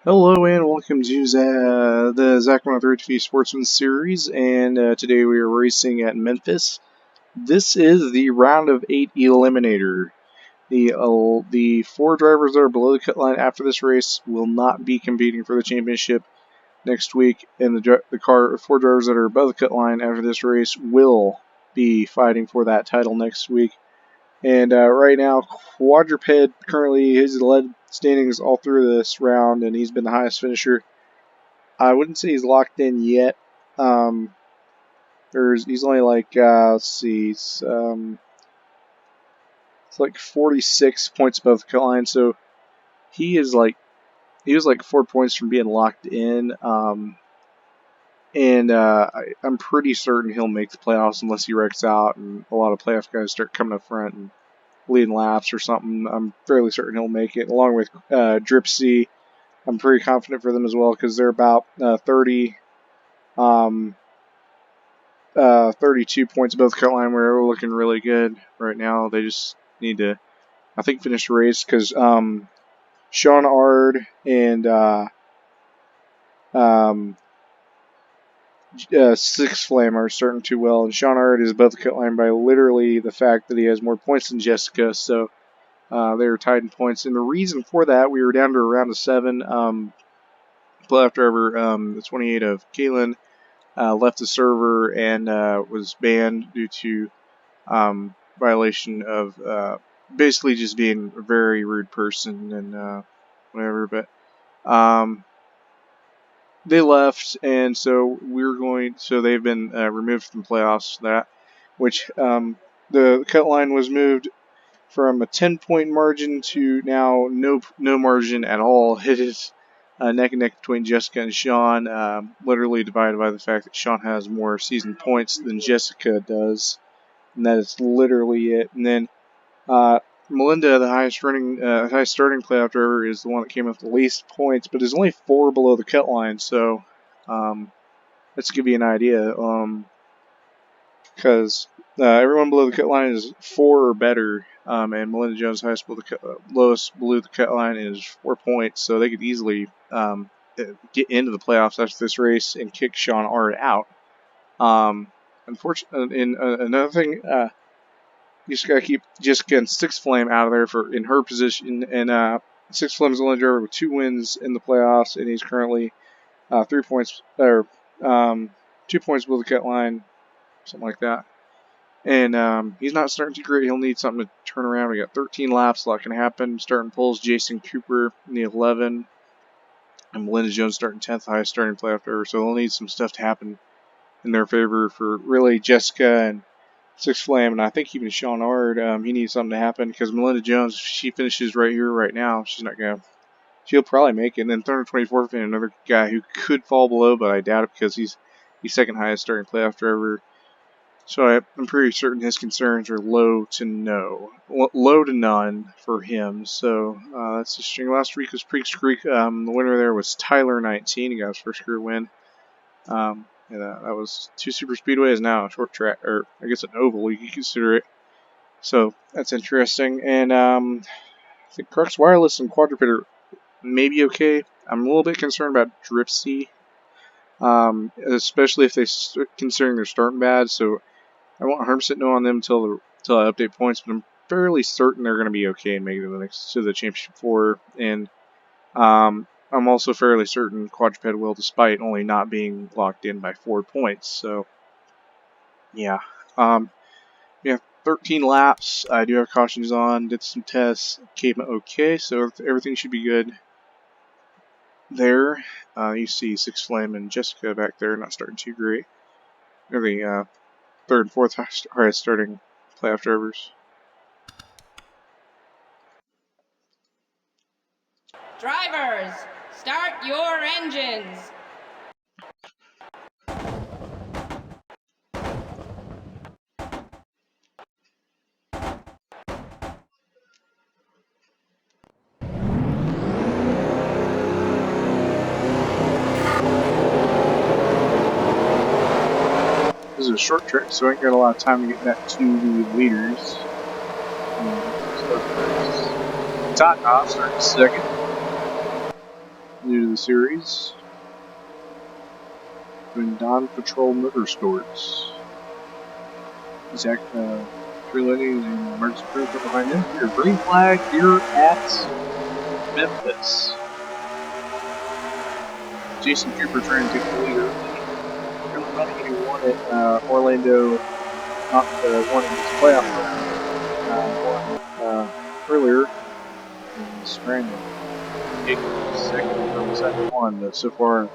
Hello and welcome to the Zach 103 Sportsman series, and today we are racing at Memphis. This is the round of 8 eliminator. The four drivers that are below the cut line after this race will not be competing for the championship next week, and the four drivers that are above the cut line after this race will be fighting for that title next week. And right now, Quadruped currently has led standings all through this round, and he's been the highest finisher. I wouldn't say he's locked in yet. He's only like let's see, it's like 46 points above the cut line, so he was like 4 points from being locked in. And I'm pretty certain he'll make the playoffs unless he wrecks out and a lot of playoff guys start coming up front and leading laps or something. I'm fairly certain he'll make it, along with Drip C. I'm pretty confident for them as well because they're about 32 points above the cut line. We're looking really good right now. They just need to, I think, finish the race because Sean Ard and Six Flame are starting too well. And Sean Ard is above the cut line by literally the fact that he has more points than Jessica. So they were tied in points. And the reason for that, we were down to a round of 7. Playoff driver, the 28 of Kalen, left the server and was banned due to violation of basically just being a very rude person and whatever. But they left, and so So they've been removed from playoffs. The cut line was moved from a 10-point margin to now no margin at all. It is neck and neck between Jessica and Sean, literally divided by the fact that Sean has more season points than Jessica does, and that is literally it. And then Melinda, the highest starting playoff driver, is the one that came up with the least points, but is only 4 below the cut line. So let's give you an idea. Because everyone below the cut line is 4 or better, and Melinda Jones' lowest below the cut line is 4 points, so they could easily get into the playoffs after this race and kick Sean Ard out. Unfortunately, another thing, you just gotta keep Jessica and Six Flame out of there in her position, and Six Flame is the only driver with 2 wins in the playoffs, and he's currently 3 points or 2 points below the cut line. Something like that. And he's not starting too great. He'll need something to turn around. We got 13 laps. A lot can happen. Starting poles, Jason Cooper in the 11. And Melinda Jones starting 10th, highest starting playoff driver. So they'll need some stuff to happen in their favor for really Jessica and Six Flame. And I think even Sean Ard, he needs something to happen because Melinda Jones, she finishes right here, right now. She'll probably make it. And then 324th, and another guy who could fall below, but I doubt it because he's second highest starting playoff driver. So I'm pretty certain his concerns are low to none for him. So that's interesting. Last week was Preaks Creek. The winner there was Tyler 19. He got his first career win. And that was 2 super speedways, now a short track, or I guess an oval, you could consider it. So that's interesting. And I think Crux Wireless and Quadruped are maybe okay. I'm a little bit concerned about Dripsy, especially if considering they're starting bad. So I won't 100% know on them until I update points, but I'm fairly certain they're going to be okay and make it to the championship 4. And I'm also fairly certain Quadruped will, despite only not being locked in by 4 points. So yeah, 13 laps. I do have cautions on. Did some tests, came okay, so everything should be good there. You see Six Flame and Jessica back there, not starting too great. They're the 3rd and 4th highest starting playoff drivers. Drivers, start your engines. This is a short trip, so I ain't got a lot of time to get back to the leaders. Tata starting second due to the series. Doing Dawn Patrol Motorsports. Zach Trelawney and Marcus Cruz are behind him. Your green flag here at Memphis. Jason Cooper trying to take the lead early. Really running he won at Orlando, not won in his playoff round. Won earlier in Strandon. Second from second one, but so far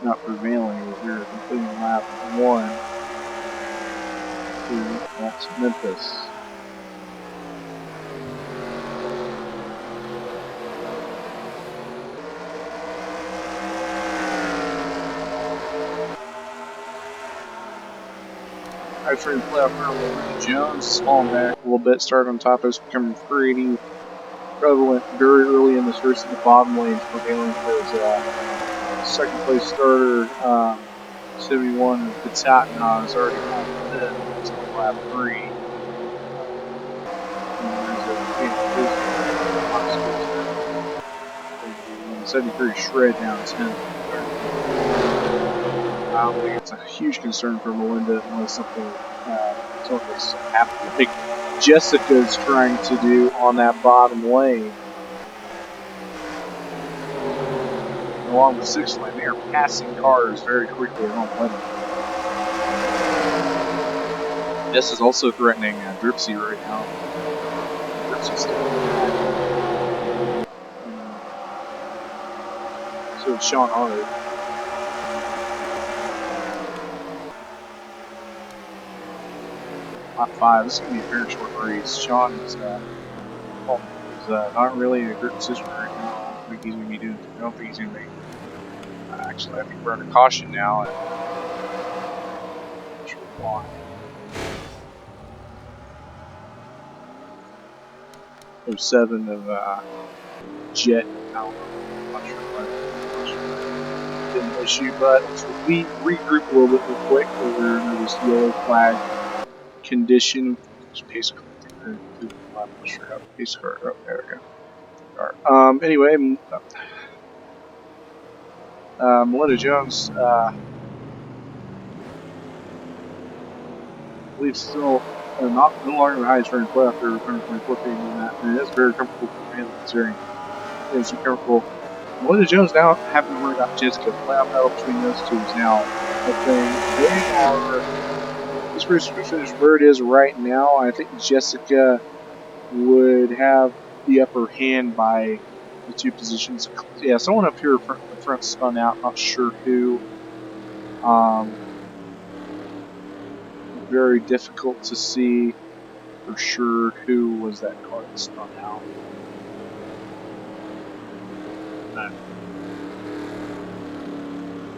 not prevailing. We're completing lap 1 here at Memphis. After the playoff round, Jones falling back a little bit, started on top, is becoming pretty prevalent very early in this race in the bottom lanes, prevailing as second place starter 71 of Pitatna is already on fifth in lap 3. And 73 shred down 10. I don't think it's a huge concern for Melinda unless something happens. I think Jessica's trying to do on that bottom lane. Along the 6th lane, they are passing cars very quickly on limit. This is also threatening Dripsy right now. Dripsy's still so it's Sean Hart. Lap 5. This is going to be a very short race. Sean is not really in a good position right now. I don't think he's going to be doing. I don't think he's going to make. Actually, I think we're under caution now. And I'm sure why. There's 7 of Jet. I'm not sure what didn't issue, but we regroup a little bit real quick over this yellow flag condition. Pace car. I'm not sure how pace car. Oh, there we go. Anyway, Melinda Jones, I believe still no longer the highest ranked playoff after returning from 14 in that. And it is very comfortable for him considering it's comfortable. Melinda Jones now having to worry about Jessica. The playoff battle between those two is now a thing. They are. This race is finished where it is right now. I think Jessica would have the upper hand by the 2 positions. Yeah, someone up here the front spun out. Not sure who. Very difficult to see for sure who was that car that spun out.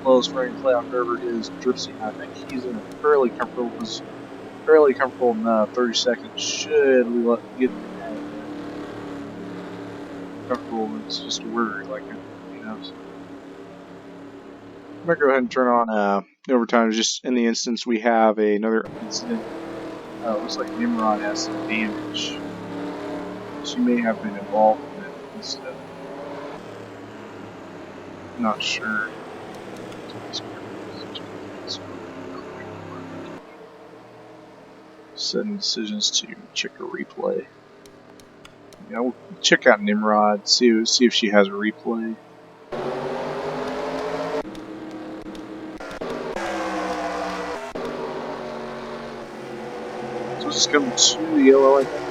Lowest ranked playoff driver is Dripsy. I think he's in a fairly comfortable in 30 seconds. Should we get comfortable? It's just a word like it, you know. So I'm gonna go ahead and turn on overtime. Just in the instance we have another incident. Looks like Nimrod has some damage. She may have been involved in it instead. Not sure. Setting decisions to check a replay. Yeah, we'll check out Nimrod, see if she has a replay. So this is coming to the yellow, I think.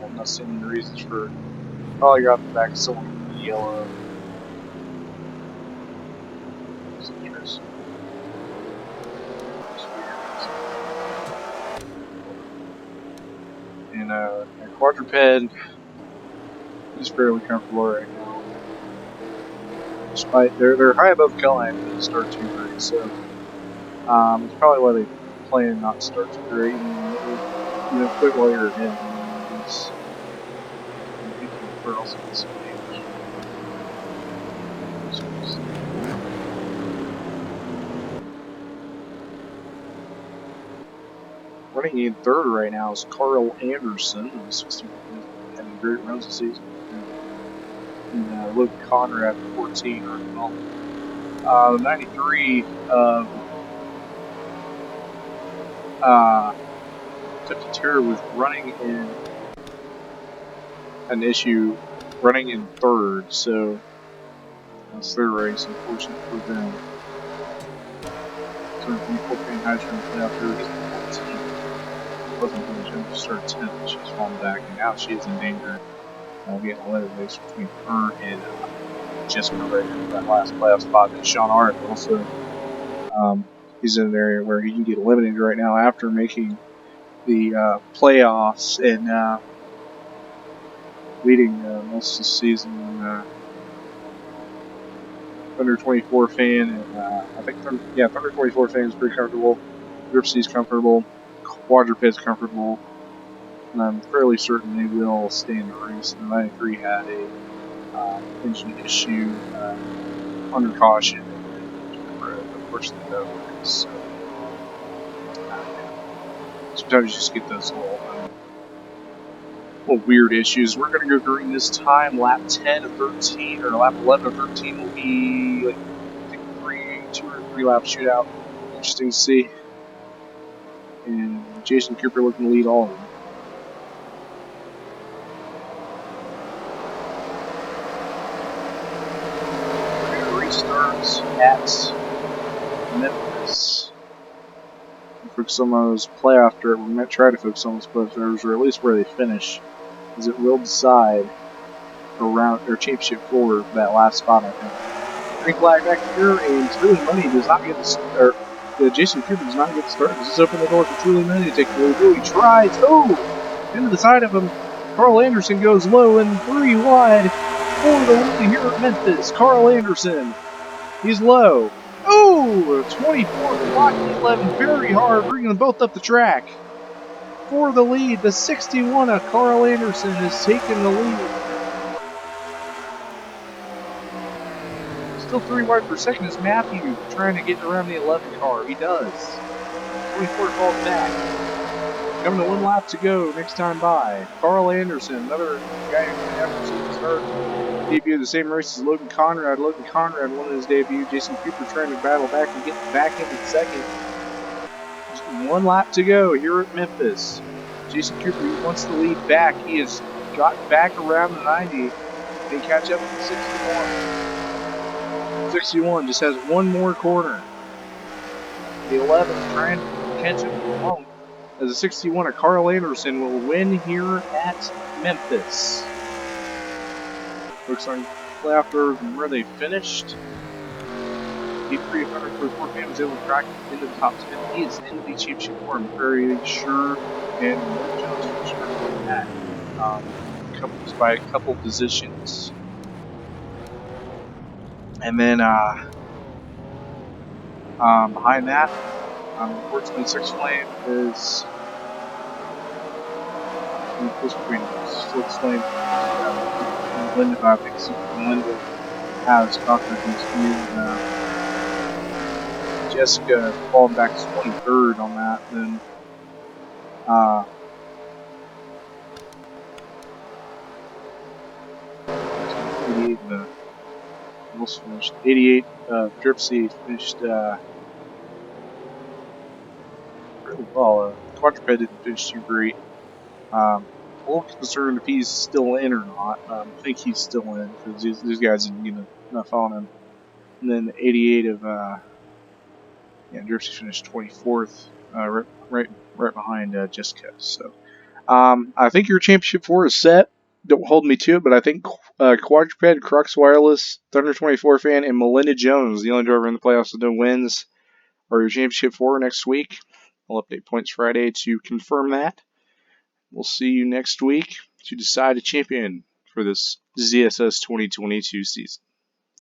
I'm not seeing any reasons for. Probably got the back of someone in the yellow. And a quadruped is fairly comfortable right now. Despite they're high above the cut line for the start 2 race, so it's probably why they plan not to start too great. And quit while you're ahead. We're also some damage. running in third right now is Carl Anderson, who's 61, having great runs this season. And Luke Conrad, 14, running well. The 93 of Tipton was running in an issue, running in third, so that's their race, unfortunately for them. So from 14 Hydrogen playoff here, he's 14. Wasn't going to start 10th, she's fallen back, and now she is in danger. Getting a letter race between her and Jessica right in that last playoff spot. And Sean Art also, he's in an area where he can get eliminated right now after making the playoffs and leading most of the season. Thunder 24 fan, and I think Thunder 24 fan is pretty comfortable. Gripsy's comfortable. Quadruped's comfortable. And I'm fairly certain they will stay in the race. And the 93 had a engine issue under caution, and unfortunately no race. So, sometimes you just get those little weird issues. We're going to go green this time. Lap 10 of 13, or lap 11 of 13 will be like two or three lap shootout. Interesting to see. And Jason Cooper looking to lead all of them. Restarts at Memphis. Focus on those playoff dirt. We might try to focus on those playoff dirt, or at least where they finish, as it will decide around their championship floor for that last spot, I think. Green flag back here, and Truly Money does not get the start. Jason Cooper does not get the start. Does this open the door for Truly Money to take the lead? He tries. Oh! Into the side of him. Carl Anderson goes low and 3 wide for the lead here at Memphis. Carl Anderson. He's low. Oh! 24 blocking 11 very hard, bringing them both up the track. For the lead, the 61 of Carl Anderson has taken the lead. Still 3 wide per second is Matthew trying to get around the 11 car. He does. 24 falls back. Coming to 1 lap to go next time by. Carl Anderson, another guy who can have a start. Debut the same race as Logan Conrad. Logan Conrad won his debut. Jason Cooper trying to battle back and get back into second. Just 1 lap to go here at Memphis. Jason Cooper wants the lead back. He has got back around the 90 and catch up to the 61. 61 just has 1 more corner. The 11 trying to catch him alone. As a 61 of Carl Anderson will win here at Memphis. Looks like playoff dirt and where they finished. The 344 fan was able to crack into the top 10. He is in the championship for I'm very sure, and Jones for sure on that. By a couple positions. And then behind that, unfortunately, Six Flame is close between Six Flame and Linda. I think Linda has confidence in Jessica falling back to 23rd on that. Then almost finished 88. Dripsy finished really well. Quadruped didn't finish too great. A little concerned if he's still in or not. I think he's still in because these guys didn't get enough on him. And then 88 of Dripsy finished 24th, right behind Jessica. So I think your championship 4 is set. Don't hold me to it, but I think Quadruped, Crux Wireless, Thunder 24 fan, and Melinda Jones, the only driver in the playoffs with no wins, are your championship 4 next week. I'll update points Friday to confirm that. We'll see you next week to decide a champion for this ZSS 2022 season.